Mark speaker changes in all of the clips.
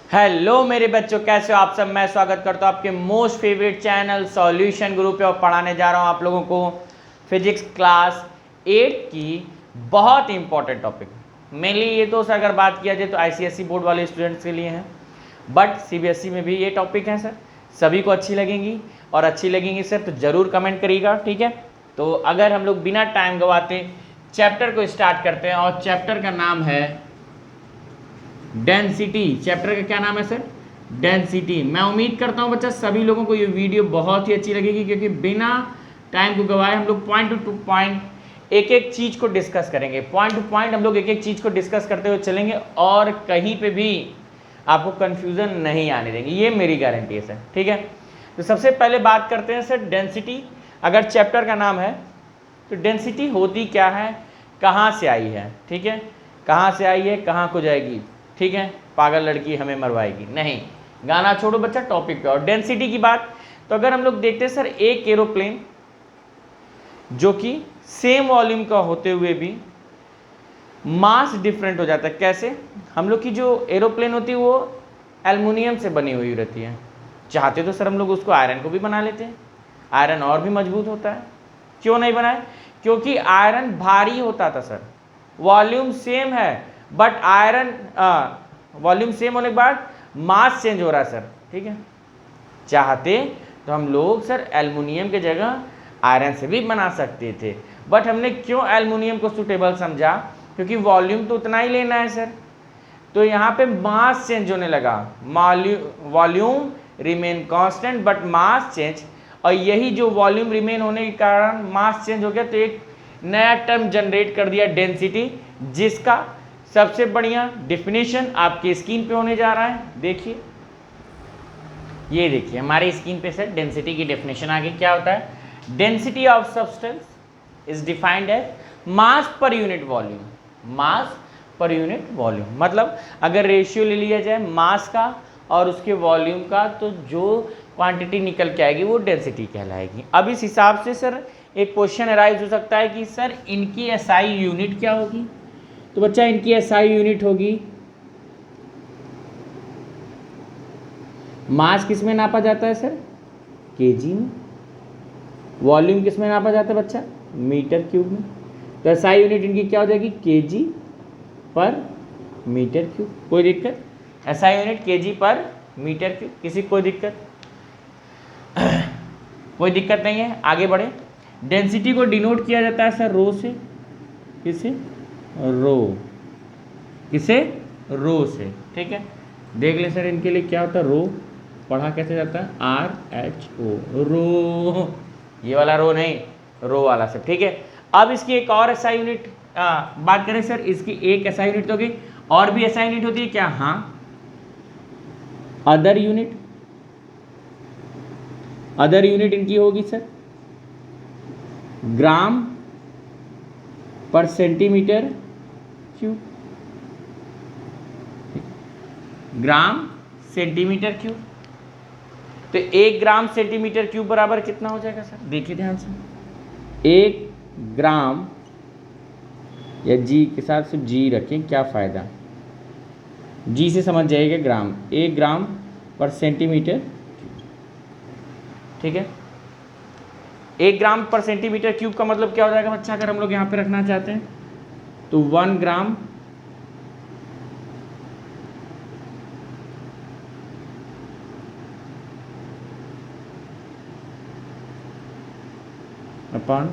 Speaker 1: Hello मेरे बच्चों, कैसे हो आप सब। मैं स्वागत करता हूँ आपके मोस्ट फेवरेट चैनल सॉल्यूशन गुरु पे और पढ़ाने जा रहा हूँ आप लोगों को फिजिक्स क्लास 8 की बहुत इंपॉर्टेंट टॉपिक। मेनली ये तो सर अगर बात किया जाए तो आईसीएसई बोर्ड वाले स्टूडेंट्स के लिए हैं, बट सीबीएसई में भी ये टॉपिक है सर, सभी को अच्छी लगेंगी। और अच्छी लगेंगी सर तो ज़रूर कमेंट करिएगा, ठीक है। तो अगर हम लोग बिना टाइम गवाते चैप्टर को स्टार्ट करते हैं, और चैप्टर का नाम है डेंसिटी। चैप्टर का क्या नाम है सर? डेंसिटी। मैं उम्मीद करता हूं बच्चा सभी लोगों को ये वीडियो बहुत ही अच्छी लगेगी, क्योंकि बिना टाइम को गवाए हम लोग पॉइंट टू पॉइंट एक एक चीज़ को डिस्कस करेंगे। पॉइंट टू पॉइंट हम लोग एक एक चीज़ को डिस्कस करते हुए चलेंगे और कहीं पे भी आपको कन्फ्यूज़न नहीं आने देंगे, ये मेरी गारंटी है सर, ठीक है। तो सबसे पहले बात करते हैं सर डेंसिटी। अगर चैप्टर का नाम है तो डेंसिटी होती क्या है, कहाँ से आई है, ठीक है। कहाँ से आई है, कहाँ को जाएगी, ठीक है। पागल लड़की हमें मरवाएगी नहीं, गाना छोड़ो बच्चा, टॉपिक पे। और डेंसिटी की बात तो अगर हम लोग देखते हैं सर, एक एरोप्लेन जो कि सेम वॉल्यूम का होते हुए भी मास डिफरेंट हो जाता है। कैसे? हम लोग की जो एरोप्लेन होती है वो एल्युमिनियम से बनी हुई रहती है। चाहते तो सर हम लोग उसको आयरन को भी बना लेते हैं, आयरन और भी मजबूत होता है। क्यों नहीं बनाए? क्योंकि आयरन भारी होता था सर, वॉल्यूम सेम है बट आयरन वॉल्यूम सेम होने के बाद मास चेंज हो रहा है सर, ठीक है। चाहते तो हम लोग सर एल्युमिनियम के जगह आयरन से भी बना सकते थे, बट हमने क्यों एल्युमिनियम को सूटेबल समझा? क्योंकि वॉल्यूम तो उतना ही लेना है सर। तो यहाँ पे मास चेंज होने लगा, volume remain constant but mass change. और यही जो वॉल्यूम रिमेन होने के कारण मास चेंज हो गया, तो एक नया टर्म जनरेट कर दिया डेंसिटी, जिसका सबसे बढ़िया डिफिनेशन आपकी स्क्रीन पे होने जा रहा है। देखिए, ये देखिए हमारी स्क्रीन पे सर डेंसिटी की डेफिनेशन आ गई। क्या होता है? Density of substance is defined as mass per unit volume. Mass per unit volume मतलब अगर रेशियो ले लिया जाए मास का और उसके वॉल्यूम का, तो जो क्वांटिटी निकल के आएगी वो डेंसिटी कहलाएगी। अब इस हिसाब से सर एक क्वेश्चन अराइज हो सकता है कि सर इनकी एसआई यूनिट क्या होगी। तो बच्चा इनकी एसआई यूनिट होगी, मास किस में नापा जाता है सर? केजी में। वॉल्यूम किस में नापा जाता है बच्चा? मीटर क्यूब में। तो एसआई यूनिट इनकी क्या हो जाएगी? KG per metre cube. कोई दिक्कत? SI unit kg per metre cube. किसी कोई दिक्कत? कोई दिक्कत नहीं है, आगे बढ़े। डेंसिटी को डिनोट किया जाता है सर रो से। किसे? रो। किसे? रो से, ठीक है। देख ले सर इनके लिए क्या होता है रो, पढ़ा कैसे जाता है? RHO, रो। ये वाला रो नहीं, रो वाला सब, ठीक है। अब इसकी एक और एसआई यूनिट बात करें सर, इसकी एक एसआई यूनिट होगी, और भी एसआई यूनिट होती है क्या? हाँ, अदर यूनिट। अदर यूनिट इनकी होगी सर ग्राम पर centimetre cube. Gram centimetre cube. तो 1 ग्राम सेंटीमीटर क्यूब बराबर कितना हो जाएगा सर? देखिए ध्यान से, 1 ग्राम, या जी के साथ सिर्फ जी रखें, क्या फ़ायदा, जी से समझ जाइएगा ग्राम। 1 ग्राम पर सेंटीमीटर, ठीक है। 1 ग्राम पर सेंटीमीटर क्यूब का मतलब क्या हो जाएगा बच्चा? अगर हम लोग यहाँ पे रखना चाहते हैं तो 1 gram upon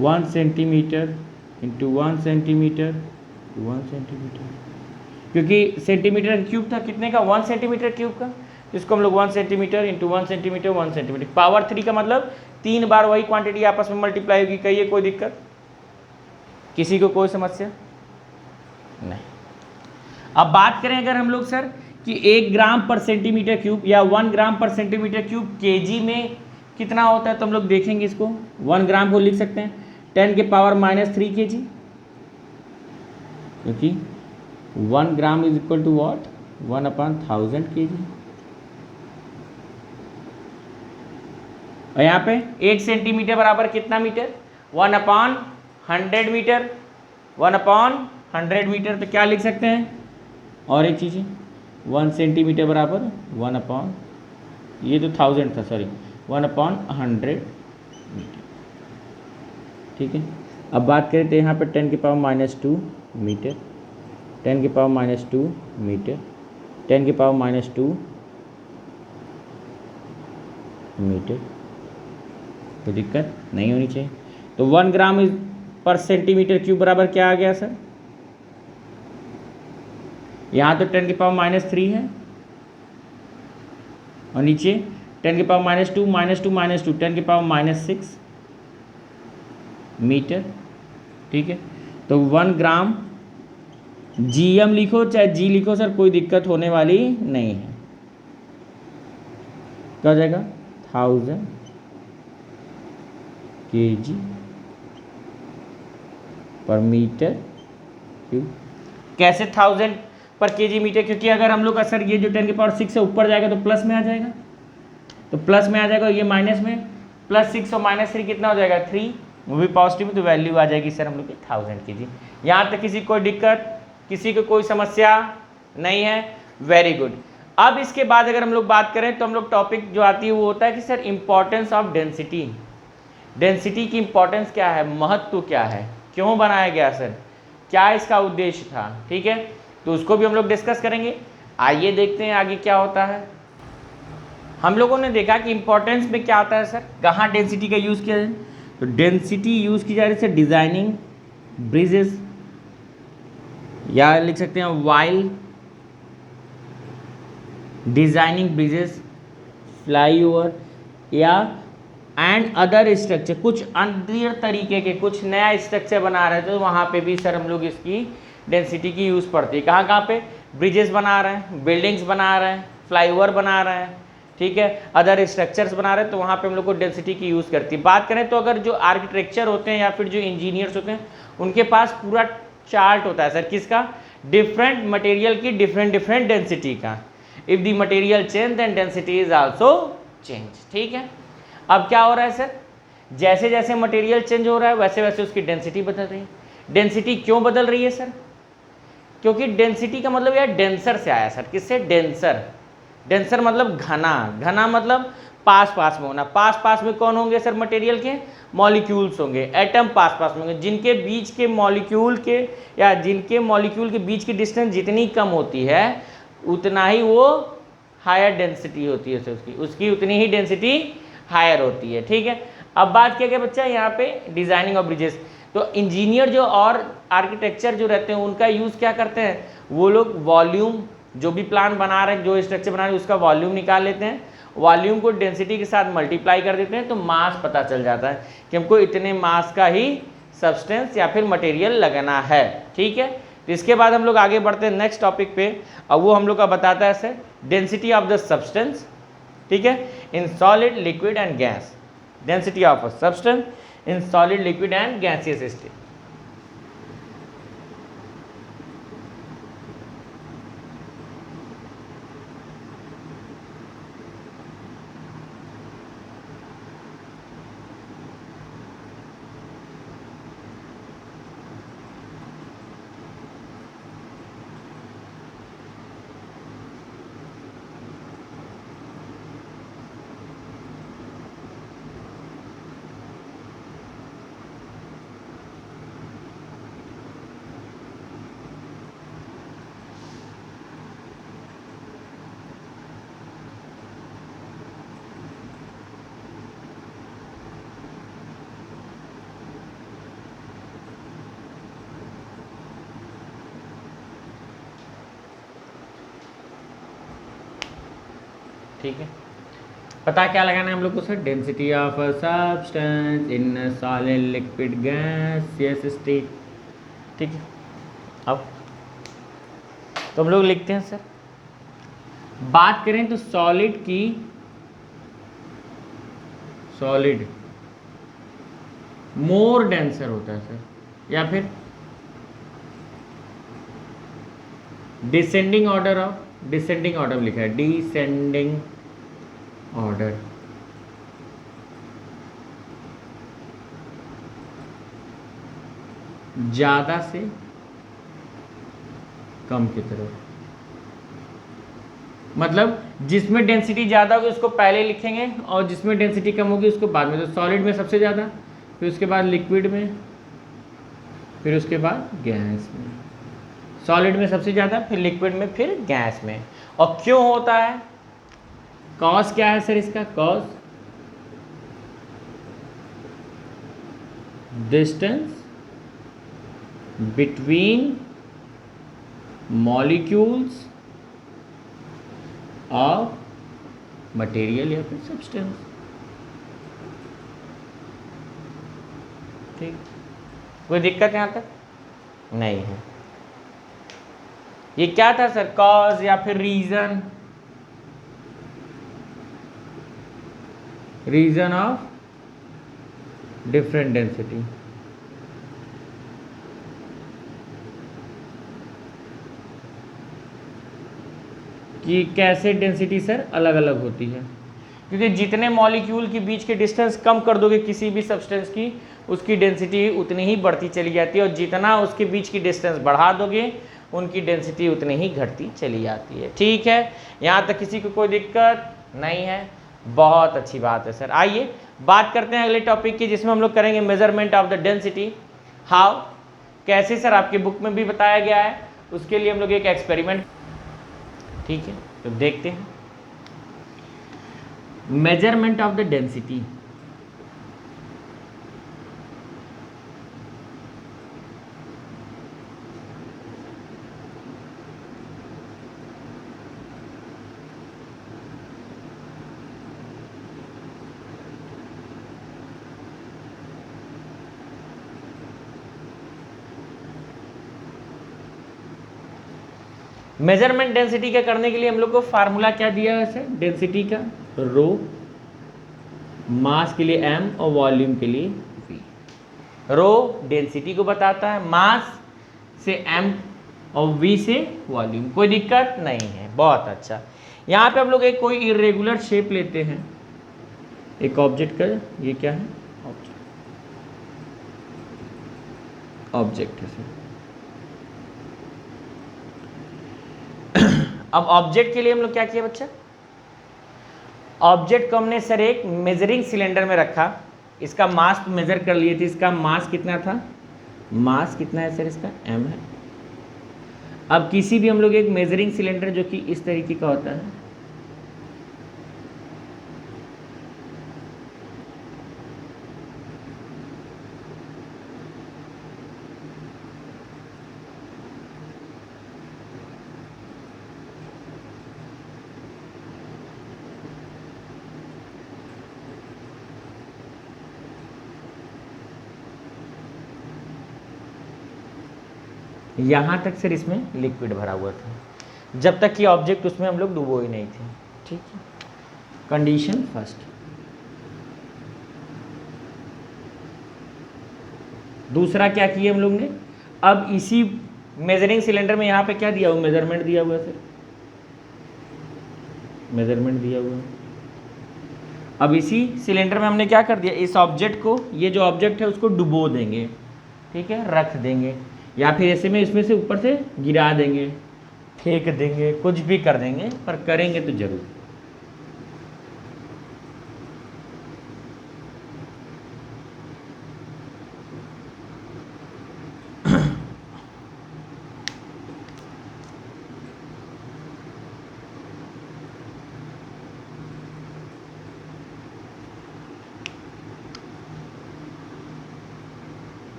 Speaker 1: 1 centimetre into 1 centimetre to 1 centimetre, क्योंकि सेंटीमीटर क्यूब था कितने का? 1 सेंटीमीटर क्यूब का, जिसको हम लोग 1 centimetre into 1 centimetre 1 centimetre power 3 का मतलब 3 बार वही क्वांटिटी आपस में मल्टीप्लाई होगी। कहिए कोई दिक्कत? किसी को कोई समस्या नहीं। अब बात करें अगर हम लोग सर कि 1 ग्राम पर सेंटीमीटर क्यूब या 1 ग्राम पर सेंटीमीटर क्यूब केजी में कितना होता है, तो हम लोग देखेंगे इसको। 1 ग्राम को लिख सकते हैं 10 के पावर -3 केजी, क्योंकि 1 gram is equal to what? 1/1000 kg. और यहाँ पे 1 सेंटीमीटर बराबर कितना मीटर? 1/100 मीटर। 1/100 मीटर। तो क्या लिख सकते हैं? और एक चीज़ 1 सेंटीमीटर बराबर 1 अपॉन, ये तो 1000 था, सॉरी, 1 अपॉन 100 मीटर। ठीक है, अब बात करें तो यहाँ पर 10⁻² मीटर, 10⁻² मीटर, 10⁻² मीटर, कोई दिक्कत नहीं होनी चाहिए। तो 1 ग्राम पर सेंटीमीटर क्यूब बराबर क्या आ गया सर? यहाँ तो 10⁻³ है और नीचे 10⁻² -2 10⁻6 मीटर। ठीक है, तो 1 ग्राम GM लिखो चाहे G लिखो सर, कोई दिक्कत होने वाली नहीं है। क्या हो जाएगा? 1000 kg पर मीटर क्यूब। कैसे 1000 पर kg मीटर? क्योंकि अगर हम लोग का सर ये जो 10⁻6 से ऊपर जाएगा तो प्लस में आ जाएगा, तो प्लस में आ जाएगा, ये माइनस में, +6 और -3 कितना हो जाएगा? 3, वो भी पॉजिटिव में, तो वैल्यू आ जाएगी सर हम लोग की 1000 kg। यहाँ तक किसी कोई दिक्कत, किसी को कोई समस्या नहीं है? Very good. अब इसके बाद अगर हम लोग बात करें तो हम लोग टॉपिक जो आती है वो होता है कि sir importance of density. Density की इंपॉर्टेंस क्या है, महत्व क्या है, क्यों बनाया गया सर, क्या इसका उद्देश्य था? ठीक है, तो उसको भी हम लोग डिस्कस करेंगे। आइए देखते हैं आगे क्या होता है। हम लोगों ने देखा कि इंपॉर्टेंस में क्या होता है सर, कहाँ डेंसिटी का यूज़ किया जाए, तो डेंसिटी यूज़ की जा रही है सर डिज़ाइनिंग ब्रिजेस, या लिख सकते हैं वाइल डिज़ाइनिंग ब्रिजेस, फ्लाईओवर या एंड अदर स्ट्रक्चर, कुछ अन्य तरीके के कुछ नया स्ट्रक्चर बना रहे थे, तो वहाँ पे भी सर हम लोग इसकी डेंसिटी की यूज़ पड़ती है। कहाँ कहाँ पे? ब्रिजेस बना रहे हैं, बिल्डिंग्स बना रहे हैं, फ्लाईओवर बना रहे हैं, ठीक है, अदर स्ट्रक्चर्स बना रहे हैं, तो वहाँ पे हम लोग को डेंसिटी की यूज़ करती है। बात करें तो अगर जो आर्किटेक्चर होते हैं या फिर जो इंजीनियर्स होते हैं, उनके पास पूरा चार्ट होता है सर, किसका? डिफरेंट मटेरियल की डिफरेंट डेंसिटी का। If the material change then density is also change. ठीक है, अब क्या हो रहा है सर, जैसे जैसे मटेरियल चेंज हो रहा है वैसे वैसे उसकी डेंसिटी बदल रही है। डेंसिटी क्यों बदल रही है सर? क्योंकि डेंसिटी का मतलब यार डेंसर से आया सर, किससे? डेंसर। डेंसर मतलब घना, घना मतलब पास पास में होना। पास पास में कौन होंगे सर? मटेरियल के मॉलिक्यूल्स होंगे, एटम पास पास में होंगे, जिनके बीच के मॉलिक्यूल के या जिनके मॉलिक्यूल के बीच की डिस्टेंस जितनी कम होती है उतना ही वो हायर डेंसिटी होती है सर, उसकी उतनी ही डेंसिटी हायर होती है। ठीक है, अब बात किया गया बच्चा यहाँ पे डिज़ाइनिंग ऑफ ब्रिजेस, तो इंजीनियर जो और आर्किटेक्चर जो रहते हैं उनका यूज़ क्या करते हैं, वो लोग वॉल्यूम, जो भी प्लान बना रहे हैं, जो स्ट्रक्चर बना रहे हैं, उसका वॉल्यूम निकाल लेते हैं, वॉल्यूम को डेंसिटी के साथ मल्टीप्लाई कर देते हैं, तो मास पता चल जाता है कि हमको इतने मास का ही सब्सटेंस या फिर मटेरियल लगाना है। ठीक है, तो इसके बाद हम लोग आगे बढ़ते हैं नेक्स्ट टॉपिक पे, और वो हम लोग का बताता है sir density of the substance. ठीक है, in solid, liquid and gas, density of a substance in solid, liquid and gaseous state. ठीक है, पता क्या लगाना है हम लोग को sir, density of a substance in solid, liquid, gaseous state. ठीक है, अब तो हम लोग लिखते हैं सर, बात करें तो सॉलिड की, सॉलिड मोर डेंसर होता है सर, या फिर descending order of, descending order लिखा है, डिसेंडिंग ऑर्डर, ज्यादा से कम की तरफ। मतलब जिसमें डेंसिटी ज़्यादा होगी उसको पहले लिखेंगे और जिसमें डेंसिटी कम होगी उसको बाद में। तो सॉलिड में सबसे ज़्यादा, फिर उसके बाद लिक्विड में, फिर उसके बाद गैस में। सॉलिड में सबसे ज़्यादा, फिर लिक्विड में, फिर गैस में। और क्यों होता है? कॉज क्या है सर इसका? Cause distance between molecules of material या फिर सब्सटेंस। ठीक, कोई दिक्कत यहाँ तक नहीं है? ये क्या था सर? कॉज या फिर reason? Reason of different density. कि कैसे डेंसिटी सर अलग अलग होती है, क्योंकि जितने मॉलिक्यूल के बीच के डिस्टेंस कम कर दोगे किसी भी सब्सटेंस की, उसकी डेंसिटी उतनी ही बढ़ती चली जाती है, और जितना उसके बीच की डिस्टेंस बढ़ा दोगे उनकी डेंसिटी उतनी ही घटती चली जाती है। ठीक है, यहाँ तक किसी को कोई दिक्कत नहीं है? बहुत अच्छी बात है सर। आइए बात करते हैं अगले टॉपिक की, जिसमें हम लोग करेंगे measurement of the density. How, कैसे सर? आपके बुक में भी बताया गया है। उसके लिए हम लोग एक एक्सपेरिमेंट, ठीक है, तो देखते हैं measurement of the density. Measurement density का करने के लिए हम लोग को फार्मूला क्या दिया है सर? डेंसिटी का रो, मास के लिए m और वॉल्यूम के लिए v। रो डेंसिटी को बताता है, मास से m और v से वॉल्यूम। कोई दिक्कत नहीं है? बहुत अच्छा। यहाँ पे हम लोग एक कोई इरेगुलर शेप लेते हैं, एक ऑब्जेक्ट का। ये क्या है? ऑब्जेक्ट है सर। अब ऑब्जेक्ट के लिए हम लोग क्या किया बच्चा? ऑब्जेक्ट को हमने सर एक मेजरिंग सिलेंडर में रखा, इसका मास तो मेजर कर लिए थे। इसका मास कितना था? मास कितना है सर इसका? m है। अब किसी भी हम लोग एक मेजरिंग सिलेंडर जो कि इस तरीके का होता है, यहाँ तक सर इसमें लिक्विड भरा हुआ था, जब तक कि ऑब्जेक्ट उसमें हम लोग डुबो ही नहीं थे। ठीक है, कंडीशन फर्स्ट। दूसरा क्या किया हम लोग ने? अब इसी मेजरिंग सिलेंडर में यहाँ पे क्या दिया हुआ? मेजरमेंट दिया हुआ है सर, मेजरमेंट दिया हुआ है। अब इसी सिलेंडर में हमने क्या कर दिया? इस ऑब्जेक्ट को, ये जो ऑब्जेक्ट है उसको डुबो देंगे, ठीक है, रख देंगे, या फिर ऐसे में इसमें से ऊपर से गिरा देंगे, फेंक देंगे, कुछ भी कर देंगे, पर करेंगे तो जरूर।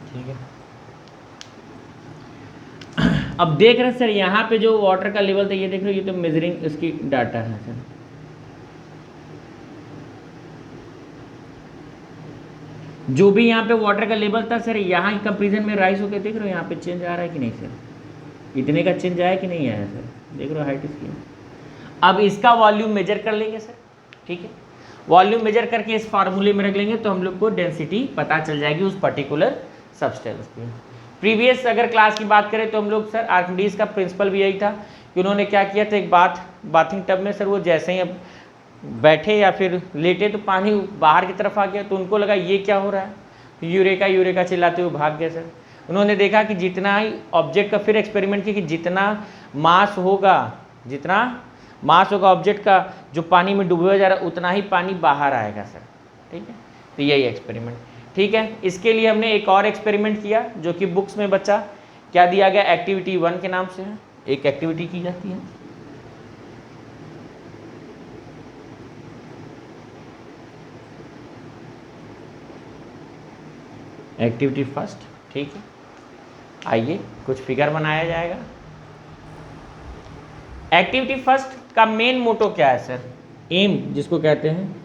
Speaker 1: ठीक है, अब देख रहे हैं सर यहाँ पे जो वाटर का लेवल था, ये देख रहे हो, ये तो मेजरिंग इसकी डाटा है सर। जो भी यहाँ पे वाटर का लेवल था सर, यहाँ कंपेरिजन में राइज होकर देख रहे हो यहाँ पे चेंज आ रहा है कि नहीं सर? इतने का चेंज आया कि नहीं आया सर? देख रहे हो हाइट इसकी। अब इसका वॉल्यूम मेजर कर लेंगे सर, ठीक है, वॉल्यूम मेजर करके इस फार्मूले में रख लेंगे तो हम लोग को डेंसिटी पता चल जाएगी उस पर्टिकुलर सब्सटेंस की। प्रीवियस अगर क्लास की बात करें तो हम लोग सर आर्किमिडीज का प्रिंसिपल भी यही था कि उन्होंने क्या किया था, एक बाथिंग टब में सर वो जैसे ही अब बैठे या फिर लेटे तो पानी बाहर की तरफ आ गया, तो उनको लगा ये क्या हो रहा है, यूरेका चिल्लाते हुए भाग गए सर। उन्होंने देखा कि जितना ही ऑब्जेक्ट का, फिर एक्सपेरिमेंट किया कि जितना मास होगा ऑब्जेक्ट का जो पानी में डूबे जा रहा है, उतना ही पानी बाहर आएगा सर। ठीक है, तो यही एक्सपेरिमेंट। ठीक है, इसके लिए हमने एक और एक्सपेरिमेंट किया जो कि बुक्स में बच्चा क्या दिया गया, एक्टिविटी 1 के नाम से है, एक एक्टिविटी की जाती है। Activity first. ठीक है, आइए कुछ फिगर बनाया जाएगा। एक्टिविटी फर्स्ट का मेन मोटो क्या है सर, एम जिसको कहते हैं,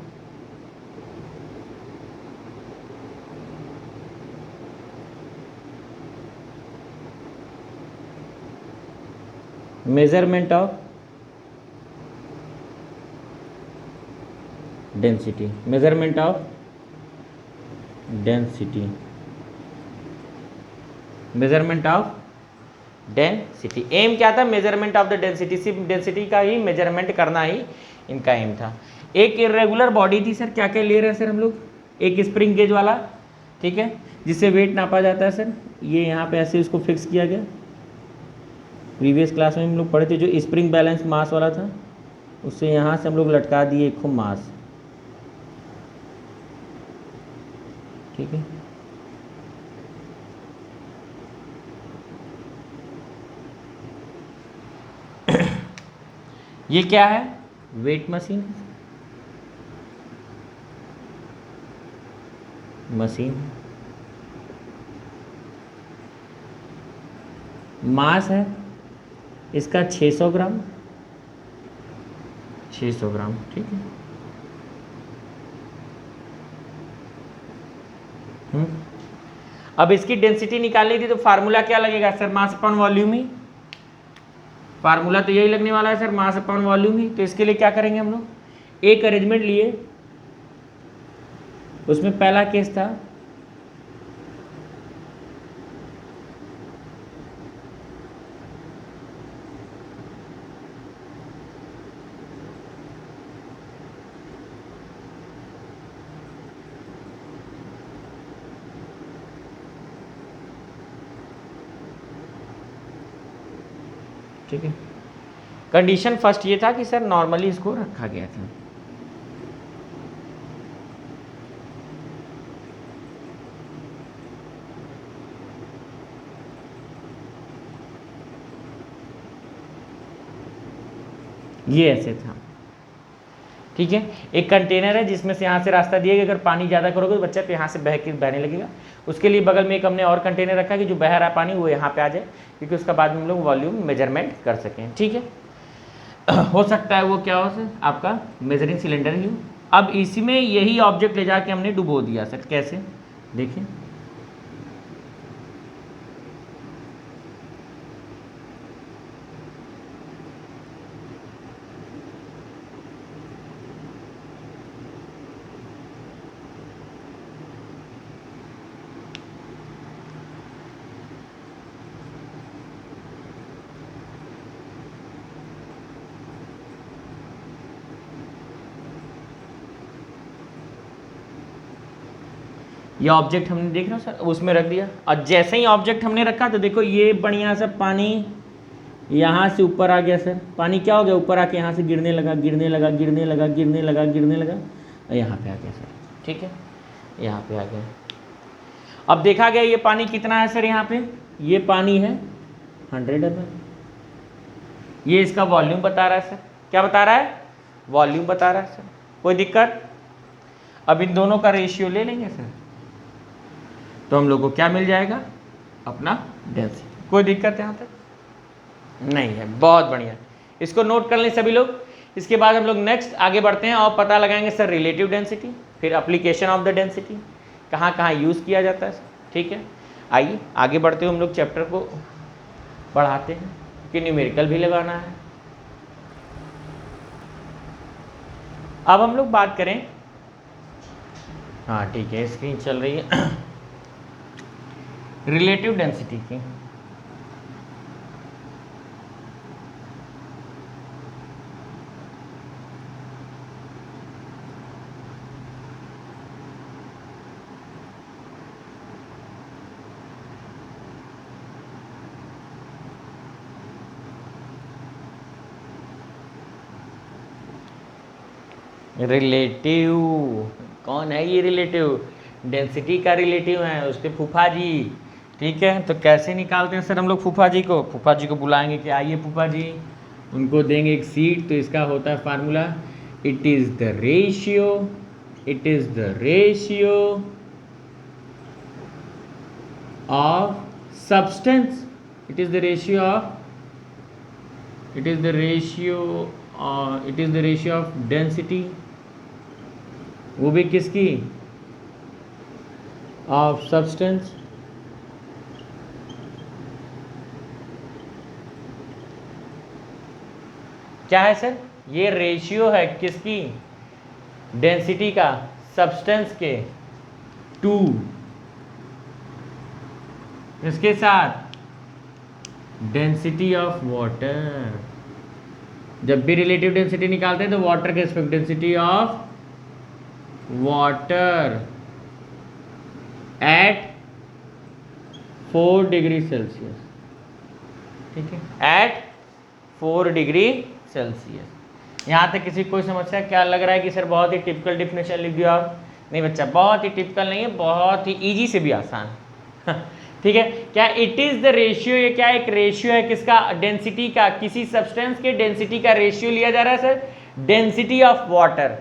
Speaker 1: measurement of density, measurement of density, measurement of density. Aim क्या था, मेजरमेंट ऑफ द डेंसिटी, सिर्फ डेंसिटी का ही मेजरमेंट करना ही इनका एम था। एक इरेगुलर बॉडी थी सर, क्या क्या ले रहे हैं सर हम लोग, एक स्प्रिंग गेज वाला, ठीक है, जिससे वेट नापा जाता है सर, ये यहाँ पे ऐसे इसको फिक्स किया गया। प्रीवियस क्लास में हम लोग पढ़े थे जो स्प्रिंग बैलेंस मास वाला था, उससे यहाँ से हम लोग लटका दिए खूब मास। ठीक है, ये क्या है, वेट मशीन, मास है इसका 600 ग्राम, 600 ग्राम। ठीक है, अब इसकी डेंसिटी निकालनी थी तो फार्मूला क्या लगेगा सर, मास अपॉन वॉल्यूम ही, फार्मूला तो यही लगने वाला है सर, मास अपॉन वॉल्यूम ही। तो इसके लिए क्या करेंगे हम लोग, एक अरेंजमेंट लिए, उसमें पहला केस था ठीक है, कंडीशन फर्स्ट ये था कि सर नॉर्मली इसको रखा गया था। ये ऐसे था। ठीक है, एक कंटेनर है जिसमें से यहाँ से रास्ता दिया गया, अगर पानी ज़्यादा करोगे तो बच्चा तो यहाँ से बहने लगेगा। उसके लिए बगल में एक हमने और कंटेनर रखा कि जो बह रहा पानी वो यहाँ पे आ जाए, क्योंकि उसका बाद में हम लोग वॉल्यूम मेजरमेंट कर सकें। ठीक है, हो सकता है वो क्या हो सर, आपका मेजरिंग सिलेंडर ही हो। अब इसी में यही ऑब्जेक्ट ले जाके हमने डुबो दिया सर, कैसे देखिए, ये ऑब्जेक्ट हमने देख रहे हो सर उसमें रख दिया, और जैसे ही ऑब्जेक्ट हमने रखा तो देखो ये बढ़िया सा पानी यहाँ से ऊपर आ गया सर, पानी क्या हो गया, ऊपर आके यहाँ से गिरने लगा, गिरने लगा, गिरने लगा, गिरने लगा, गिरने लगा, और यहाँ पे आ गया सर। ठीक है, यहाँ पे आ गया। अब देखा गया ये पानी कितना है सर, यहाँ पे ये पानी है 100 ml, ये इसका वॉल्यूम बता रहा है सर, क्या बता रहा है, वॉल्यूम बता रहा है सर, कोई दिक्कत। अब इन दोनों का रेशियो ले लेंगे सर, तो हम लोग को क्या मिल जाएगा, अपना डेंसिटी। कोई दिक्कत यहाँ तक नहीं है, बहुत बढ़िया, इसको नोट कर लें सभी लोग। इसके बाद हम लोग नेक्स्ट आगे बढ़ते हैं और पता लगाएंगे सर रिलेटिव डेंसिटी, फिर एप्लीकेशन ऑफ द डेंसिटी, कहाँ कहाँ यूज़ किया जाता है। ठीक है, आइए आगे बढ़ते हुए हम लोग चैप्टर को बढ़ाते हैं कि न्यूमेरिकल भी लगाना है। अब हम लोग बात करें, हाँ ठीक है, स्क्रीन चल रही है। रिलेटिव डेंसिटी की। रिलेटिव कौन है ये? रिलेटिव डेंसिटी का रिलेटिव है उसके फूफा जी। ठीक है, तो कैसे निकालते हैं सर हम लोग फूफा जी को? फूफा जी को बुलाएंगे कि आइए फूफा जी, उनको देंगे एक सीट। तो इसका होता है formula, it is the ratio, it is the ratio of substance, it is the ratio of, it is the ratio, it is the ratio of density, वो भी किसकी? Of substance. क्या है सर? ये रेशियो है किसकी? डेंसिटी का substance के टू इसके साथ डेंसिटी ऑफ वाटर। जब भी रिलेटिव डेंसिटी निकालते हैं तो वाटर के respect density of water at 4 degree Celsius. ठीक है, एट 4 डिग्री सेल्सियस। यहाँ तक किसी कोई समस्या? क्या लग रहा है कि सर बहुत ही टिपिकल डिफिनेशन लिख दिया आप? नहीं बच्चा, बहुत ही टिपिकल नहीं है, बहुत ही इजी से भी आसान। ठीक है, क्या इट इज द रेशियो, ये क्या एक रेशियो है किसका? डेंसिटी का, किसी सब्सटेंस के डेंसिटी का रेशियो लिया जा रहा है सर, डेंसिटी ऑफ वाटर,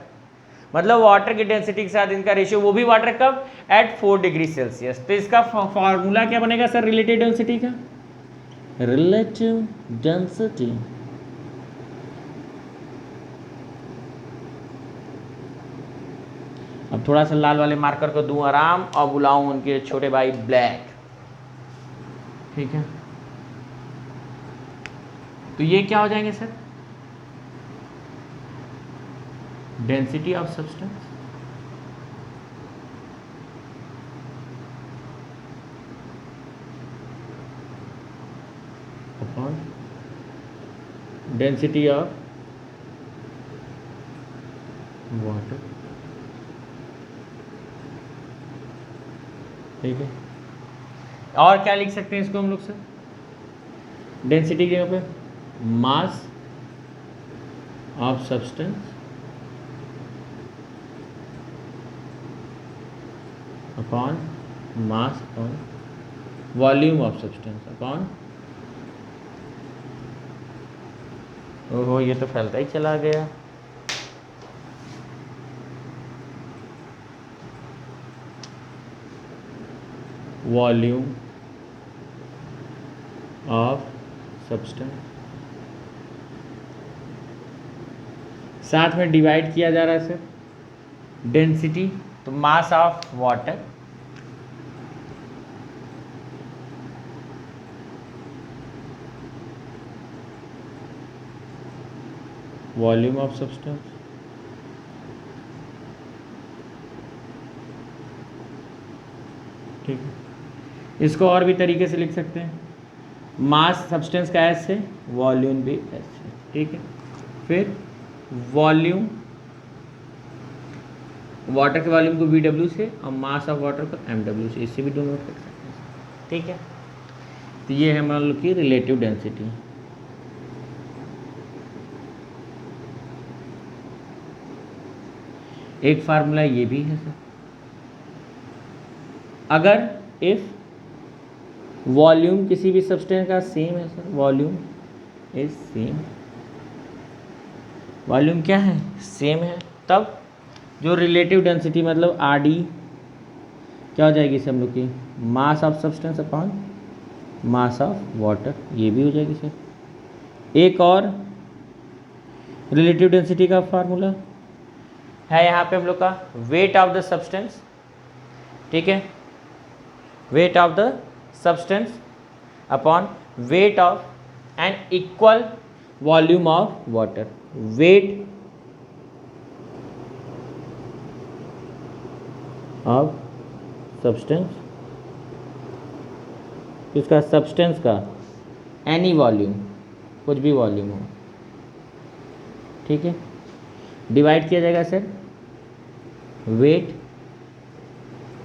Speaker 1: मतलब वाटर की डेंसिटी के साथ इनका रेशियो, वो भी वाटर कब? At 4 degree Celsius. तो इसका फॉर्मूला क्या बनेगा सर रिलेटिव डेंसिटी का? रिलेटिव डेंसिटी अब थोड़ा सा लाल वाले मार्कर को दूं आराम और बुलाऊं उनके छोटे भाई ब्लैक। ठीक है, तो ये क्या हो जाएंगे sir? Density of substance upon density of water. ठीक है, और क्या लिख सकते हैं इसको हम लोग सर? डेंसिटी के जगह पे mass of substance upon mass upon volume of substance upon, ओहो ये तो फैलता ही चला गया। वॉल्यूम ऑफ सब्सटेंस, साथ में डिवाइड किया जा रहा है सर डेंसिटी, तो mass of water volume of substance. ठीक है, इसको और भी तरीके से लिख सकते हैं, मास सब्सटेंस का एस है, वॉल्यूम भी एस है। ठीक है, फिर वॉल्यूम, वाटर के वॉल्यूम को VW से और मास ऑफ वाटर को MW से, इससे भी डोनोट कर सकते हैं। ठीक है, तो ये है मान लो कि रिलेटिव डेंसिटी। एक फार्मूला ये भी है सर, अगर इफ वॉल्यूम किसी भी सब्सटेंस का सेम है sir, volume is same, volume क्या है? सेम है, तब जो रिलेटिव डेंसिटी मतलब RD क्या हो जाएगी सर हम लोग की? Mass of substance upon mass of water, ये भी हो जाएगी सर। एक और रिलेटिव डेंसिटी का फार्मूला है यहाँ पे हम लोग का वेट ऑफ द सब्सटेंस। ठीक है, weight of the substance upon weight of an equal volume of water, weight of substance कि उसका सब्सटेंस का एनी वॉल्यूम, कुछ भी वॉल्यूम हो, ठीक है, डिवाइड किया जाएगा सर वेट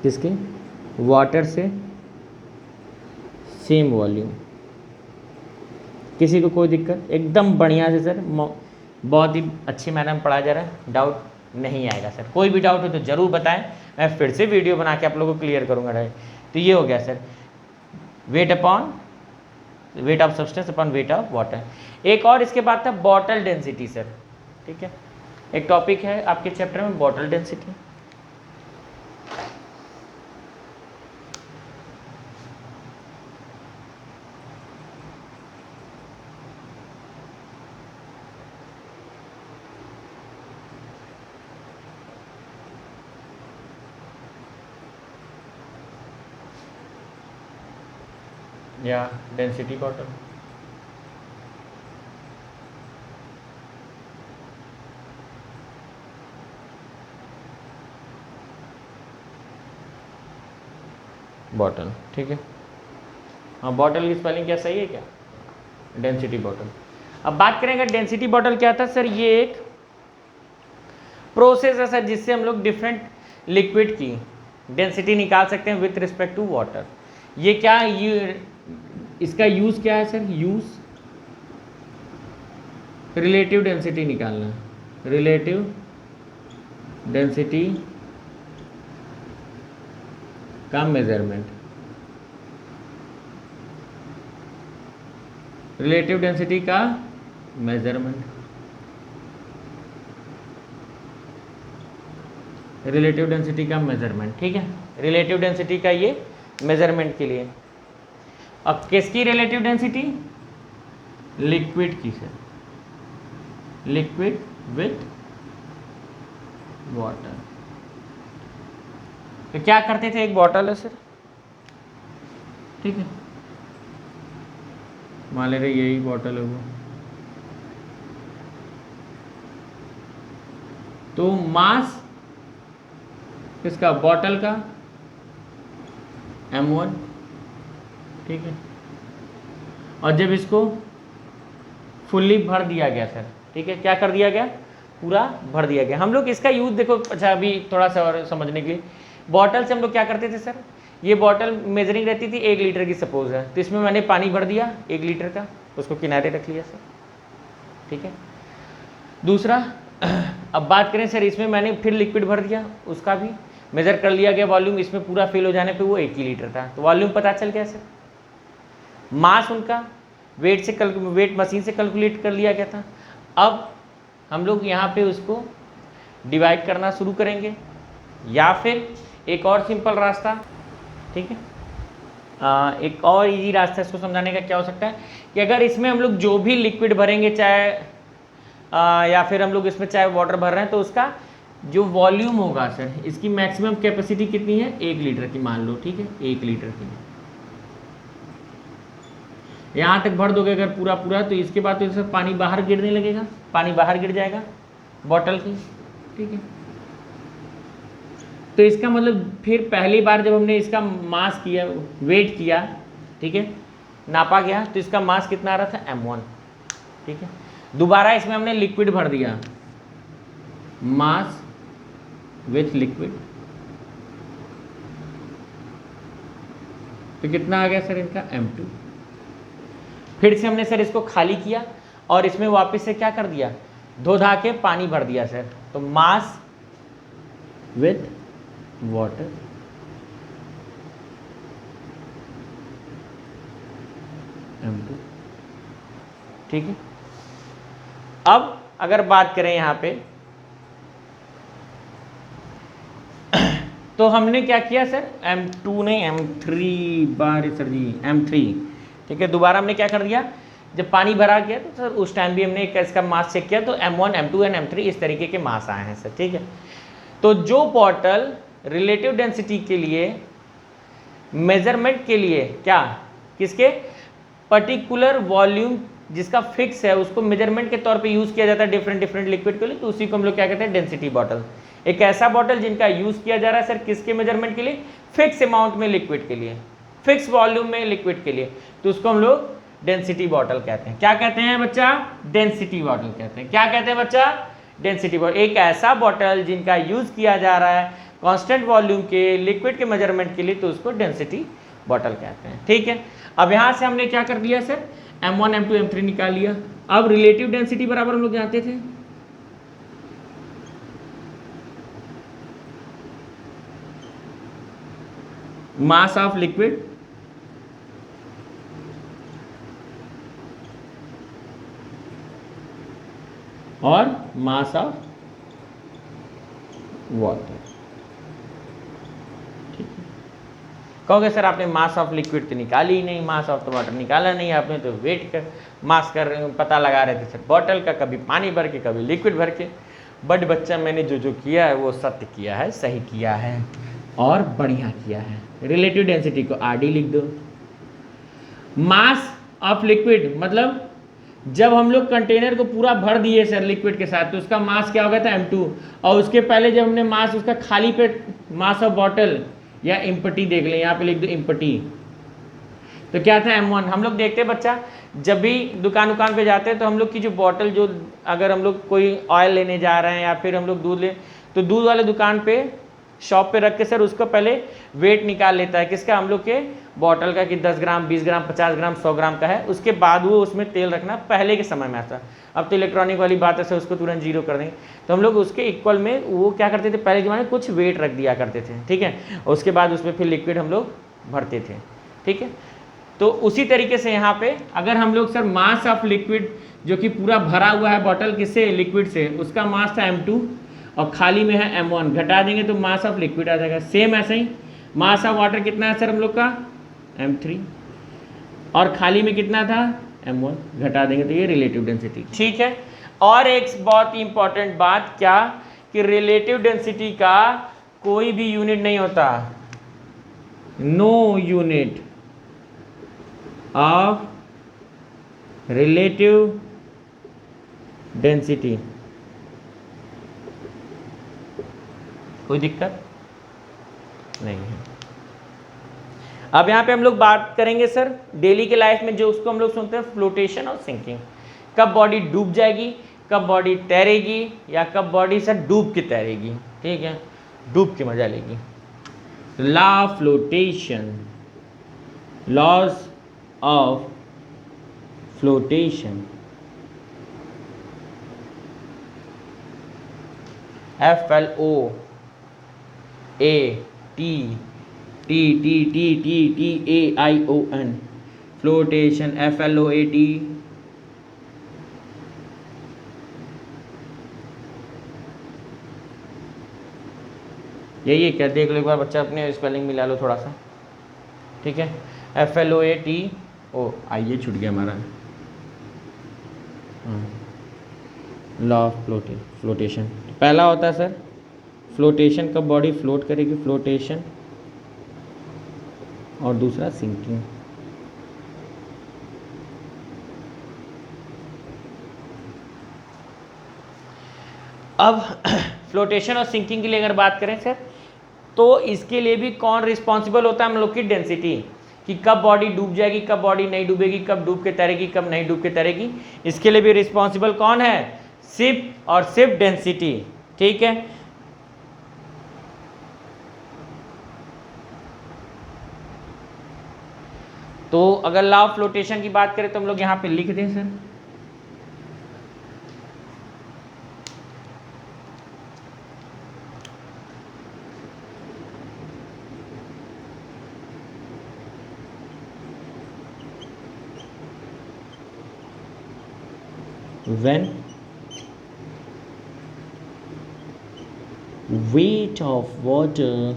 Speaker 1: किसके, वाटर से सेम वॉल्यूम। किसी को कोई दिक्कत? एकदम बढ़िया से सर, बहुत ही अच्छी मैनर में पढ़ाया जा रहा है, डाउट नहीं आएगा सर। कोई भी डाउट हो तो ज़रूर बताएं, मैं फिर से वीडियो बना के आप लोगों को क्लियर करूँगा। तो ये हो गया sir weight upon weight of substance upon weight of water. एक और इसके बाद था बॉटल डेंसिटी सर, ठीक है, एक टॉपिक है आपके चैप्टर में बॉटल डेंसिटी। या डेंसिटी बॉटल, बॉटल, ठीक है। हाँ, बॉटल की स्पेलिंग क्या सही है क्या? Density bottle. अब बात करेंगे डेंसिटी बॉटल क्या था सर, ये एक प्रोसेस है सर जिससे हम लोग डिफरेंट लिक्विड की डेंसिटी निकाल सकते हैं विथ रिस्पेक्ट टू वाटर। ये क्या, ये इसका यूज क्या है सर? यूज रिलेटिव डेंसिटी निकालना, रिलेटिव डेंसिटी का मेजरमेंट, रिलेटिव डेंसिटी का मेजरमेंट, रिलेटिव डेंसिटी का मेजरमेंट, ठीक है, रिलेटिव डेंसिटी का ये मेजरमेंट के लिए। अब किसकी रिलेटिव डेंसिटी? लिक्विड की सर, लिक्विड विथ वाटर। तो क्या करते थे, एक बॉटल है सर, ठीक है, मान ले रहे यही बॉटल है वो, तो मास किसका, बॉटल का M1, ठीक है, और जब इसको फुल्ली भर दिया गया सर, ठीक है, क्या कर दिया गया, पूरा भर दिया गया। हम लोग इसका यूज देखो, अच्छा अभी थोड़ा सा और समझने के लिए, बॉटल से हम लोग क्या करते थे सर, ये बॉटल मेजरिंग रहती थी 1 लीटर की सपोज है, तो इसमें मैंने पानी भर दिया 1 लीटर का, उसको किनारे रख लिया सर, ठीक है। दूसरा, अब बात करें सर, इसमें मैंने फिर लिक्विड भर दिया, उसका भी मेजर कर लिया गया वॉल्यूम, इसमें पूरा फिल हो जाने पे वो 1 ही लीटर था, तो वॉल्यूम पता चल गया सर। मास उनका वेट से वेट मशीन से कैलकुलेट कर लिया गया था। अब हम लोग यहाँ पे उसको डिवाइड करना शुरू करेंगे, या फिर एक और सिंपल रास्ता, ठीक है, एक और इजी रास्ता इसको समझाने का क्या हो सकता है कि अगर इसमें हम लोग जो भी लिक्विड भरेंगे, चाहे या फिर हम लोग इसमें चाहे वाटर भर रहे हैं, तो उसका जो वॉल्यूम होगा सर, इसकी मैक्सिमम कैपेसिटी कितनी है, 1 लीटर की मान लो, ठीक है, 1 लीटर की। यहाँ तक भर दोगे अगर पूरा पूरा, तो इसके बाद तो सर पानी बाहर गिरने लगेगा, पानी बाहर गिर जाएगा बॉटल की, ठीक है। तो इसका मतलब फिर पहली बार जब हमने इसका मास किया, वेट किया, ठीक है, नापा गया, तो इसका मास कितना आ रहा था, M1, ठीक है। दोबारा इसमें हमने लिक्विड भर दिया, मास विथ लिक्विड, तो कितना आ गया सर इनका, M2। फिर से हमने सर इसको खाली किया और इसमें वापस से क्या कर दिया, धो धा के पानी भर दिया सर, तो मास विथ वाटर, M2, ठीक है। अब अगर बात करें यहाँ पे, तो हमने क्या किया सर, M2 नहीं M3 बार सर जी, M3, ठीक है। दोबारा हमने क्या कर दिया, जब पानी भरा गया तो सर उस टाइम भी हमने इसका मास चेक किया, तो M1 M2 एंड M3 इस तरीके के मास आए हैं सर, ठीक है। तो जो बॉटल रिलेटिव डेंसिटी के लिए मेजरमेंट के लिए क्या, किसके, पर्टिकुलर वॉल्यूम जिसका फिक्स है, उसको मेजरमेंट के तौर पे यूज किया जाता है डिफरेंट डिफरेंट लिक्विड के लिए, तो उसी को हम लोग क्या कहते हैं, डेंसिटी बॉटल। एक ऐसा बॉटल जिनका यूज किया जा रहा है सर किसके मेजरमेंट के लिए, फिक्स अमाउंट में लिक्विड के लिए, फिक्स वॉल्यूम में लिक्विड के लिए, तो उसको हम लोग डेंसिटी बॉटल कहते हैं। क्या कहते हैं बच्चा? डेंसिटी बॉटल कहते हैं। क्या कहते हैं बच्चा? Density bottle. एक ऐसा बॉटल जिनका यूज किया जा रहा है कांस्टेंट वॉल्यूम के लिक्विड के मेजरमेंट के लिए, तो उसको डेंसिटी बॉटल कहते हैं। ठीक है, अब यहां से हमने क्या कर दिया सर, M1 M2 M3 निकाल लिया। अब रिलेटिव डेंसिटी बराबर हम लोग जानते थे, मास ऑफ लिक्विड और मास ऑफ वाटर। ठीक है, कहोगे सर आपने मास ऑफ लिक्विड तो निकाली ही नहीं, मास ऑफ वाटर निकाला नहीं आपने, तो वेट कर मास कर पता लगा रहे थे सर बॉटल का, कभी पानी भर के कभी लिक्विड भर के। बट बच्चा मैंने जो जो किया है वो सत्य किया है, सही किया है और बढ़िया किया है। रिलेटिव डेंसिटी को RD लिख दो। मास ऑफ लिक्विड मतलब जब हम लोग कंटेनर को पूरा भर दिए सर लिक्विड के साथ, तो उसका मास क्या हो गया था M2, और उसके पहले जब हमने मास उसका खाली पेट मास ऑफ बॉटल या इम्पटी देख लें, यहाँ पे लिख दो इम्पटी, तो क्या था M1। हम लोग देखते हैं बच्चा, जब भी दुकान पे जाते हैं तो हम लोग की जो बॉटल, जो अगर हम लोग कोई ऑयल लेने जा रहे हैं या फिर हम लोग दूध ले, तो दूध वाले दुकान पे शॉप पे रख के सर उसको पहले वेट निकाल लेता है किसका, हम लोग के बॉटल का, कि 10 ग्राम 20 ग्राम 50 ग्राम 100 ग्राम का है। उसके बाद वो उसमें तेल रखना, पहले के समय में ऐसा, अब तो इलेक्ट्रॉनिक वाली बात है सर, उसको तुरंत जीरो कर देंगे। तो हम लोग उसके इक्वल में वो क्या करते थे, पहले ज़माने में कुछ वेट रख दिया करते थे। ठीक है, उसके बाद उसमें फिर लिक्विड हम लोग भरते थे। ठीक है, तो उसी तरीके से यहाँ पे अगर हम लोग सर मास ऑफ लिक्विड जो कि पूरा भरा हुआ है बॉटल किससे, लिक्विड से, उसका मास था M2 और खाली में है M1, घटा देंगे तो मास ऑफ लिक्विड आ जाएगा। सेम ऐसे ही मास ऑफ वाटर कितना है सर हम लोग का, M3, और खाली में कितना था M1, घटा देंगे तो ये रिलेटिव डेंसिटी। ठीक है, और एक बहुत ही इंपॉर्टेंट बात क्या, कि रिलेटिव डेंसिटी का कोई भी यूनिट नहीं होता, no unit of relative density. कोई दिक्कत नहीं है। अब यहाँ पे हम लोग बात करेंगे सर डेली के लाइफ में जो उसको हम लोग सुनते हैं फ्लोटेशन और सिंकिंग। कब बॉडी डूब जाएगी, कब बॉडी तैरेगी, या कब बॉडी सर डूब के तैरेगी। ठीक है, डूब के मजा लेगी। Law of flotation, laws of flotation, FLOATATTTTTAION, flotation, FLOAT। यही है क्या, देख लो एक बार बच्चा, अपने स्पेलिंग मिला लो थोड़ा सा। ठीक है, FLOAT, आइए छूट गया हमारा, लॉ ऑफ फ्लोटेशन। पहला होता है सर फ्लोटेशन, कब बॉडी फ्लोट करेगी, फ्लोटेशन, और दूसरा सिंकिंग। अब फ्लोटेशन और सिंकिंग के लिए अगर बात करें सर, तो इसके लिए भी कौन रिस्पॉन्सिबल होता है, हम लोग की डेंसिटी, कि कब बॉडी डूब जाएगी, कब बॉडी नहीं डूबेगी, कब डूब के तैरेगी, कब नहीं डूब के तैरेगी। इसके लिए भी रिस्पॉन्सिबल कौन है, शिप और शिप डेंसिटी। ठीक है, तो अगर लॉ ऑफ फ्लोटेशन की बात करें तो हम लोग यहां पे लिख दें sir, when weight of water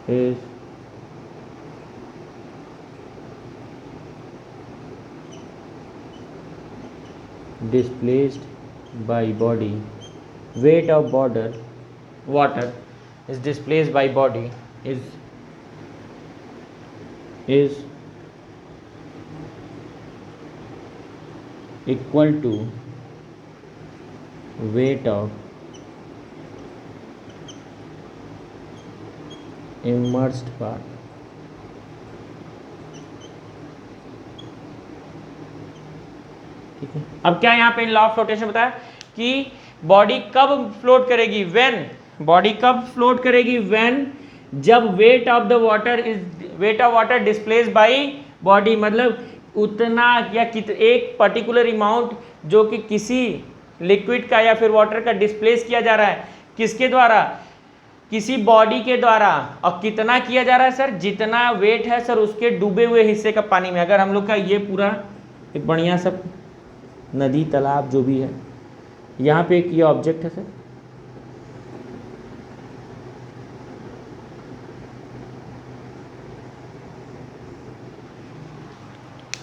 Speaker 1: is displaced by body, weight of water is displaced by body is equal to weight of immersed part. ठीक है, अब क्या यहाँ पे लॉ ऑफ फ्लोटेशन बताया कि बॉडी कब फ्लोट करेगी, व्हेन, बॉडी कब फ्लोट करेगी, व्हेन, जब wait of the water is, weight of water displace by body, मतलब उतना या एक पर्टिकुलर अमाउंट जो कि किसी लिक्विड का या फिर वाटर का डिस्प्लेस किया जा रहा है, किसके द्वारा, किसी बॉडी के द्वारा, और कितना किया जा रहा है सर, जितना वेट है सर उसके डूबे हुए हिस्से का पानी में। अगर हम लोग का ये पूरा एक बढ़िया सा नदी तालाब जो भी है, यहाँ पे एक ये ऑब्जेक्ट है सर,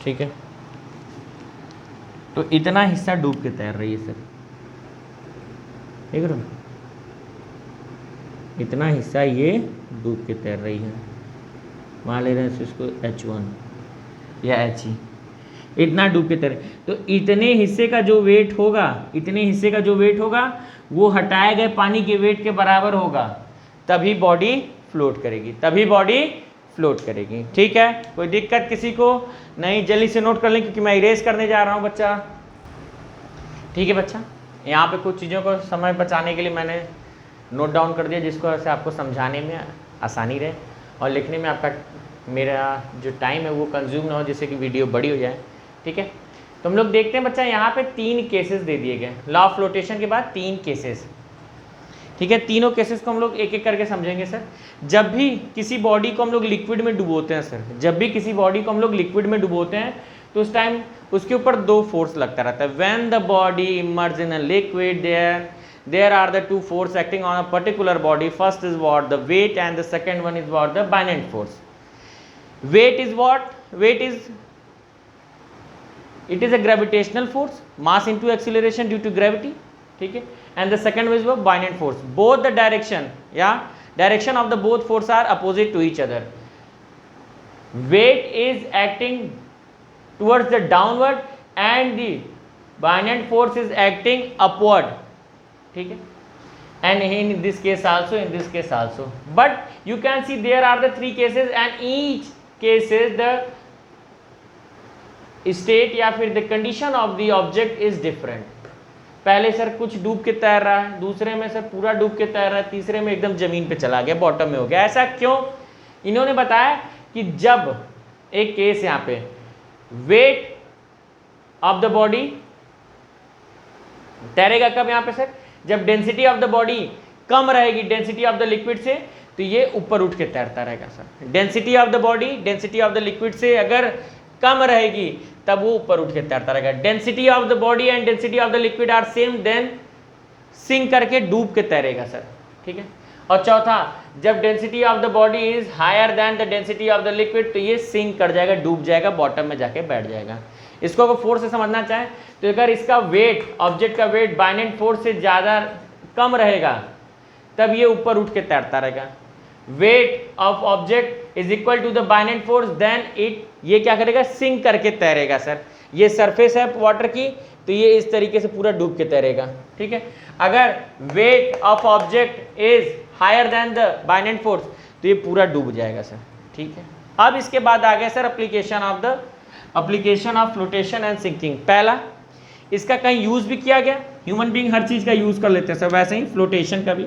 Speaker 1: ठीक है, तो इतना हिस्सा डूब के तैर रही है सर, देख रहे हो, इतना हिस्सा ये डूब के तैर रही है, मान ले रहे हैं इसको H1 या He, इतना डूब के तैर, तो इतने हिस्से का जो वेट होगा, इतने हिस्से का जो वेट होगा वो हटाए गए पानी के वेट के बराबर होगा, तभी बॉडी फ्लोट करेगी, तभी बॉडी फ्लोट करेगी। ठीक है, कोई दिक्कत किसी को नहीं, जल्दी से नोट कर लें क्योंकि मैं इरेज करने जा रहा हूँ बच्चा। ठीक है बच्चा, यहाँ पे कुछ चीज़ों को समय बचाने के लिए मैंने नोट डाउन कर दिया, जिसको से आपको समझाने में आसानी रहे और लिखने में आपका मेरा जो टाइम है वो कंज्यूम ना हो, जिससे कि वीडियो बड़ी हो जाए। ठीक है, तो हम लोग देखते हैं बच्चा, यहाँ पे 3 केसेस दे दिए गए, लॉ ऑफ फ्लोटेशन के बाद 3 केसेस। ठीक है, तीनों केसेस को हम लोग एक एक करके समझेंगे सर। जब भी किसी बॉडी को हम लोग लिक्विड में डुबोते हैं सर, जब भी किसी बॉडी को हम लोग लिक्विड में डुबोते हैं तो उस टाइम उसके ऊपर 2 फोर्स लगता रहता है। When the body emerge in a liquid, there are the 2 force acting on a particular body. First is what? The weight, and the second one is what? The buoyant force. Weight is what? Weight is, it is a gravitational force, mass into acceleration due to gravity. ठीक है, and the second is what? Buoyant force. Both the direction, yeah, direction of the both force are opposite to each other. Weight is acting towards the downward and the buoyant force is acting upward. ठीक है, and in this case also, in this case also, but you can see there are the 3 cases and each cases the state या फिर the condition of the object is different. पहले sir कुछ डूब के तैर रहा है, दूसरे में सर पूरा डूब के तैर रहा है, तीसरे में एकदम जमीन पे चला गया, बॉटम में हो गया। ऐसा क्यों? इन्होंने बताया कि जब एक केस यहाँ पे वेट ऑफ द बॉडी तैरेगा, कब यहाँ पे सर, जब डेंसिटी ऑफ द बॉडी कम रहेगी डेंसिटी ऑफ द लिक्विड से, तो ये ऊपर उठ के तैरता रहेगा sir. Density of the body density of the liquid से अगर कम रहेगी तब वो ऊपर उठ के तैरता रहेगा। Density of the body and density of the liquid are same, then sink करके डूब के तैरेगा सर। ठीक है, और चौथा, जब density of the body is higher than the density of the liquid, तो ये सिंक कर जाएगा, डूब जाएगा, बॉटम में जाके बैठ जाएगा। इसको अगर फोर्स से समझना चाहें तो अगर इसका वेट, ऑब्जेक्ट का वेट बाइनेंट फोर्स से ज़्यादा कम रहेगा तब ये ऊपर उठ के तैरता रहेगा। Weight of object is equal to the buoyant force, then it, ये क्या करेगा, सिंक करके तैरेगा सर। ये सरफेस है वाटर की, तो ये इस तरीके से पूरा डूब के तैरेगा। ठीक है, अगर weight of object is higher than the buoyant force, तो ये पूरा डूब जाएगा सर। ठीक है, अब इसके बाद आ गया sir application of flotation and sinking. पहला, इसका कहीं यूज भी किया गया, ह्यूमन बीइंग हर चीज का यूज कर लेते हैं सर, वैसे ही फ्लोटेशन का भी।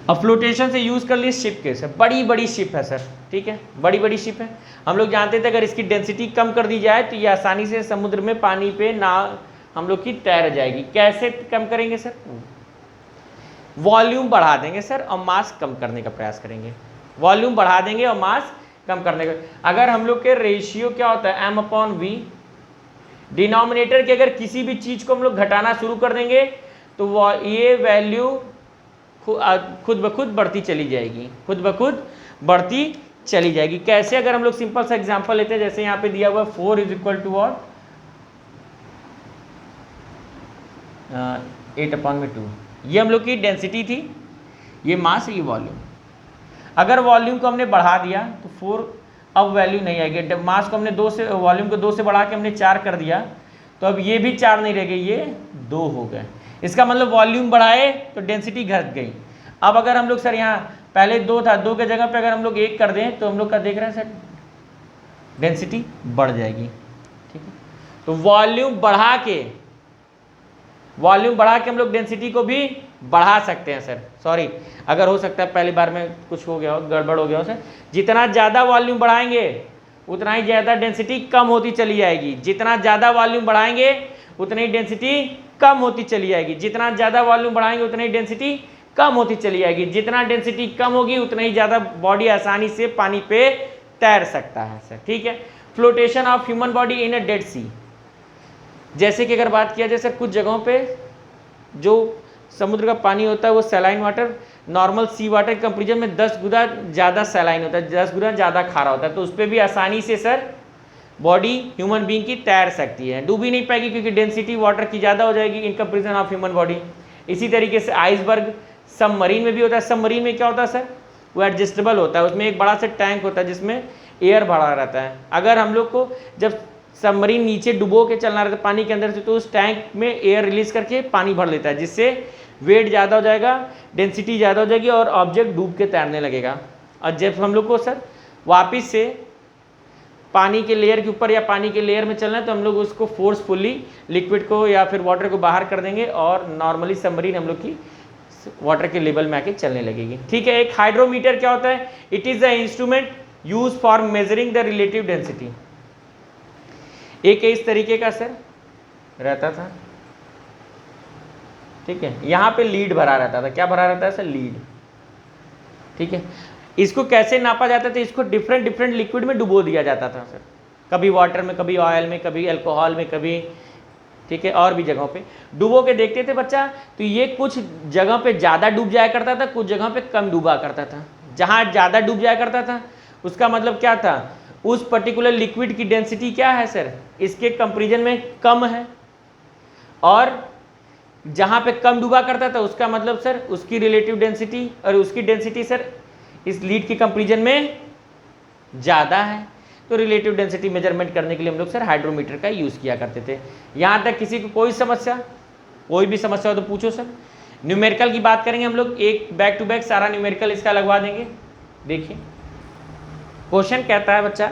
Speaker 1: अब फ्लोटेशन से यूज कर लिए शिप के सर, बड़ी बड़ी शिप है सर। ठीक है, बड़ी बड़ी शिप है, हम लोग जानते थे अगर इसकी डेंसिटी कम कर दी जाए तो ये आसानी से समुद्र में पानी पे नाव हम लोग की तैर जाएगी। कैसे कम करेंगे सर? वॉल्यूम बढ़ा देंगे सर और मास कम करने का प्रयास करेंगे। वॉल्यूम बढ़ा देंगे और मास कम करने का। अगर हम लोग के रेशियो क्या होता है, m/v, डिनोमिनेटर के अगर किसी भी चीज को हम लोग घटाना शुरू कर देंगे तो ये वैल्यू खुद ब खुद बढ़ती चली जाएगी, खुद ब खुद बढ़ती चली जाएगी। कैसे? अगर हम लोग सिंपल सा एग्जांपल लेते हैं, जैसे यहाँ पे दिया हुआ 4 इज इक्वल टू वॉट, 8/2, ये हम लोग की डेंसिटी थी, ये मास, ये वॉल्यूम। अगर वॉल्यूम को हमने बढ़ा दिया तो 4, अब वैल्यू नहीं आएगी। मास को हमने 2 से, वॉल्यूम को 2 से बढ़ा के हमने 4 कर दिया, तो अब ये भी 4 नहीं रह गए, ये 2 हो गए। इसका मतलब वॉल्यूम बढ़ाए तो डेंसिटी घट गई। अब अगर हम लोग सर यहाँ पहले 2 था, 2 के जगह पे अगर हम लोग 1 कर दें तो हम लोग का देख रहे हैं सर डेंसिटी बढ़ जाएगी। ठीक है, तो वॉल्यूम बढ़ा के हम लोग डेंसिटी को भी बढ़ा सकते हैं सर। सॉरी, अगर हो सकता है पहली बार में कुछ हो गया हो, गड़बड़ हो गया हो सर। जितना ज़्यादा वॉल्यूम बढ़ाएंगे उतना ही ज़्यादा डेंसिटी कम होती चली जाएगी। जितना ज़्यादा वॉल्यूम बढ़ाएंगे उतनी ही डेंसिटी कम होती चली जाएगी। जितना ज़्यादा वॉल्यूम बढ़ाएंगे उतनी ही डेंसिटी कम होती चली जाएगी। जितना डेंसिटी कम होगी उतना ही ज़्यादा बॉडी आसानी से पानी पे तैर सकता है सर। ठीक है, flotation of human body in a Dead Sea. जैसे कि अगर बात किया जाए सर, कुछ जगहों पे जो समुद्र का पानी होता है वो सैलाइन वाटर नॉर्मल सी वाटर के कंपेरिजन में 10 गुना ज़्यादा सैलाइन होता है, 10 गुना ज़्यादा खारा होता है। तो उस पर भी आसानी से सर बॉडी ह्यूमन बीइंग की तैर सकती है, डूब ही नहीं पाएगी क्योंकि डेंसिटी वाटर की ज़्यादा हो जाएगी in comparison of human body. इसी तरीके से आइसबर्ग सबमरीन में भी होता है। सबमरीन में क्या होता है सर, वो एडजस्टेबल होता है, उसमें एक बड़ा सा टैंक होता है जिसमें एयर भरा रहता है। अगर हम लोग को जब सबमरीन नीचे डुबो के चलना रहता है पानी के अंदर से, तो उस टैंक में एयर रिलीज करके पानी भर लेता है, जिससे वेट ज़्यादा हो जाएगा, डेंसिटी ज़्यादा हो जाएगी और ऑब्जेक्ट डूब के तैरने लगेगा। और जब हम लोग को सर वापस से पानी के लेयर के ऊपर या पानी के लेयर में चलना है तो हम लोग उसको फोर्सफुली लिक्विड को या फिर वाटर को बाहर कर देंगे और नॉर्मली सबमरीन हम लोग की वाटर के लेवल में आके चलने लगेगी। ठीक है, एक हाइड्रोमीटर क्या होता है, it is the instrument use for measuring the relative density. एक इस तरीके का सर रहता था। ठीक है, यहाँ पे लीड भरा रहता था। क्या भरा रहता है सर, लीड। ठीक है, इसको कैसे नापा जाता था, इसको डिफरेंट लिक्विड में डुबो दिया जाता था सर, कभी वाटर में, कभी ऑयल में, कभी अल्कोहल में, कभी ठीक है और भी जगहों पे डुबो के देखते थे बच्चा। तो ये कुछ जगह पे ज़्यादा डूब जाया करता था, कुछ जगह पे कम डूबा करता था। जहाँ ज़्यादा डूब जाया करता था उसका मतलब क्या था, उस पर्टिकुलर लिक्विड की डेंसिटी क्या है सर, इसके कंपेरिजन में कम है। और जहाँ पे कम डूबा करता था उसका मतलब सर उसकी रिलेटिव डेंसिटी और उसकी डेंसिटी सर इस लीड के कंपेरिजन में ज़्यादा है। तो रिलेटिव डेंसिटी मेजरमेंट करने के लिए हम लोग सर हाइड्रोमीटर का यूज़ किया करते थे। यहाँ तक किसी को कोई समस्या, कोई भी समस्या हो तो पूछो सर। न्यूमेरिकल की बात करेंगे हम लोग, एक बैक टू बैक सारा न्यूमेरिकल इसका लगवा देंगे। देखिए क्वेश्चन कहता है बच्चा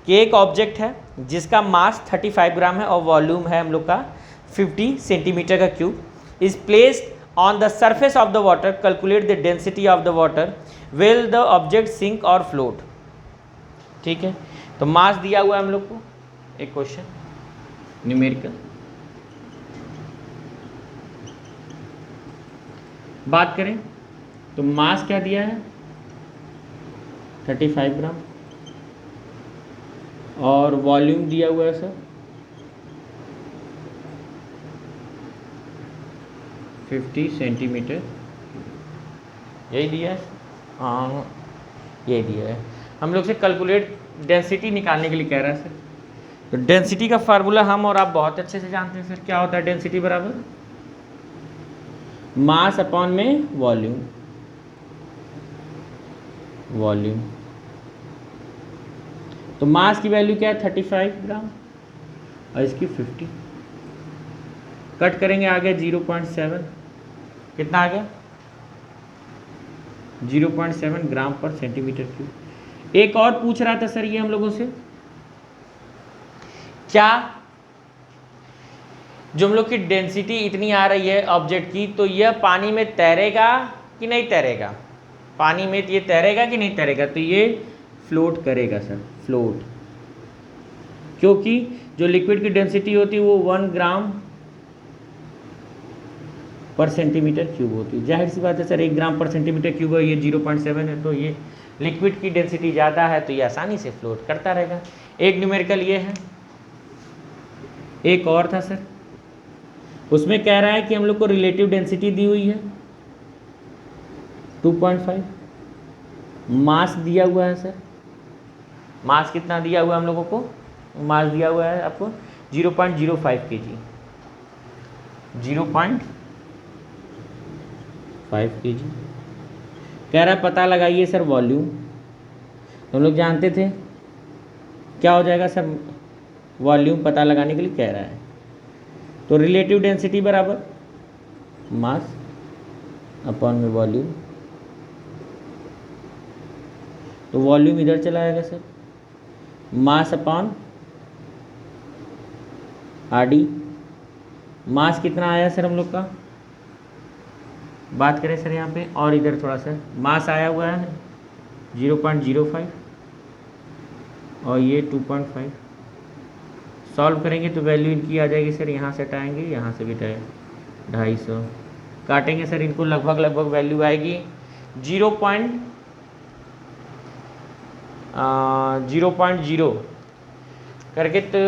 Speaker 1: कि एक ऑब्जेक्ट है जिसका मास 35 ग्राम है और वॉल्यूम है हम लोग का 50 सेंटीमीटर का cube, is placed on the surface of the water, calculate the density of the water, will the object sink और फ्लोट। ठीक है, तो मास दिया हुआ है हम लोग को, एक क्वेश्चन न्यूमेरिकल। बात करें तो मास क्या दिया है 35 ग्राम और वॉल्यूम दिया हुआ है सर 50 सेंटीमीटर, यही दिया है। हाँ यही दिया है। हम लोग से कैलकुलेट डेंसिटी निकालने के लिए कह रहा है सर। तो डेंसिटी का फार्मूला हम और आप बहुत अच्छे से जानते हैं सर। क्या होता है डेंसिटी, बराबर मास अपॉन में वॉल्यूम। तो मास की वैल्यू क्या है 35 ग्राम और इसकी 50, कट करेंगे आ गया 0.7, कितना आ गया 0.7 ग्राम पर सेंटीमीटर क्यूब। एक और पूछ रहा था सर ये हम लोगों से, क्या जो हम लोग की डेंसिटी इतनी आ रही है ऑब्जेक्ट की, तो यह पानी में तैरेगा कि नहीं तैरेगा, पानी में ये तैरेगा कि नहीं तैरेगा, तो ये फ्लोट करेगा सर, फ्लोट। क्योंकि जो लिक्विड की डेंसिटी होती है वो 1 ग्राम पर सेंटीमीटर क्यूब होती है। जाहिर सी बात है सर 1 ग्राम पर सेंटीमीटर क्यूब है, ये 0.7 है, तो ये लिक्विड की डेंसिटी ज़्यादा है तो ये आसानी से फ्लोट करता रहेगा। एक न्यूमेरिकल ये है। एक और था सर, उसमें कह रहा है कि हम लोग को रिलेटिव डेंसिटी दी हुई है 2.5, मास दिया हुआ है सर, मास कितना दिया हुआ है हम लोगों को, मास दिया हुआ है आपको 0.05 kg, 0.5 kg। कह रहा है पता लगाइए सर वॉल्यूम। हम लोग जानते थे क्या हो जाएगा सर, वॉल्यूम पता लगाने के लिए कह रहा है, तो रिलेटिव डेंसिटी बराबर मास अपॉन में वॉल्यूम। तो वॉल्यूम इधर चला आएगा सर, मास अपॉन आरडी। मास कितना आया सर हम लोग का, बात करें सर यहाँ पे, और इधर थोड़ा सा मास आया हुआ है 0.05 और ये 2.5। सॉल्व करेंगे तो वैल्यू इनकी आ जाएगी सर, यहाँ से हटाएंगे, यहाँ से भी हटाएंगे 250, काटेंगे सर इनको, लगभग वैल्यू आएगी 0.0 करके। तो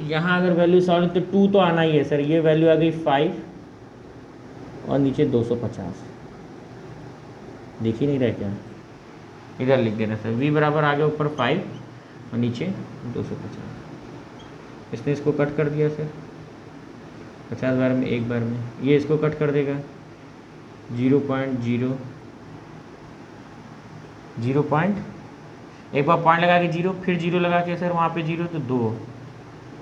Speaker 1: यहाँ अगर वैल्यू सॉल्व तो 2 तो आना ही है सर, ये वैल्यू आ गई 5 और नीचे 250, दिख ही नहीं रहा क्या, इधर लिख देना सर, v बराबर आ गया ऊपर 5 और नीचे 250। इसने इसको कट कर दिया सर 50 बार में, एक बार में, ये इसको कट कर देगा 0.0 एक बार पॉइंट लगा के 0, फिर 0 लगा के सर वहाँ पे 0, तो 2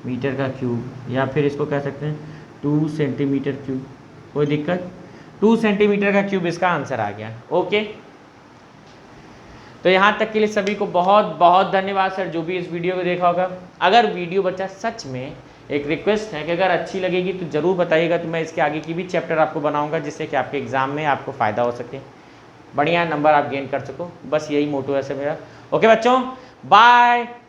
Speaker 1: मीटर का क्यूब, या फिर इसको कह सकते हैं 2 सेंटीमीटर क्यूब। कोई दिक्कत, 2 सेंटीमीटर का क्यूब इसका आंसर आ गया। ओके, तो यहाँ तक के लिए सभी को बहुत बहुत धन्यवाद सर, जो भी इस वीडियो को देखा होगा। अगर वीडियो बच्चा सच में, एक रिक्वेस्ट है कि अगर अच्छी लगेगी तो ज़रूर बताइएगा, तो मैं इसके आगे की भी चैप्टर आपको बनाऊंगा, जिससे कि आपके एग्जाम में आपको फ़ायदा हो सके, बढ़िया नंबर आप गेन कर सको। बस यही मोटो है सर मेरा। ओके बच्चों, बाय।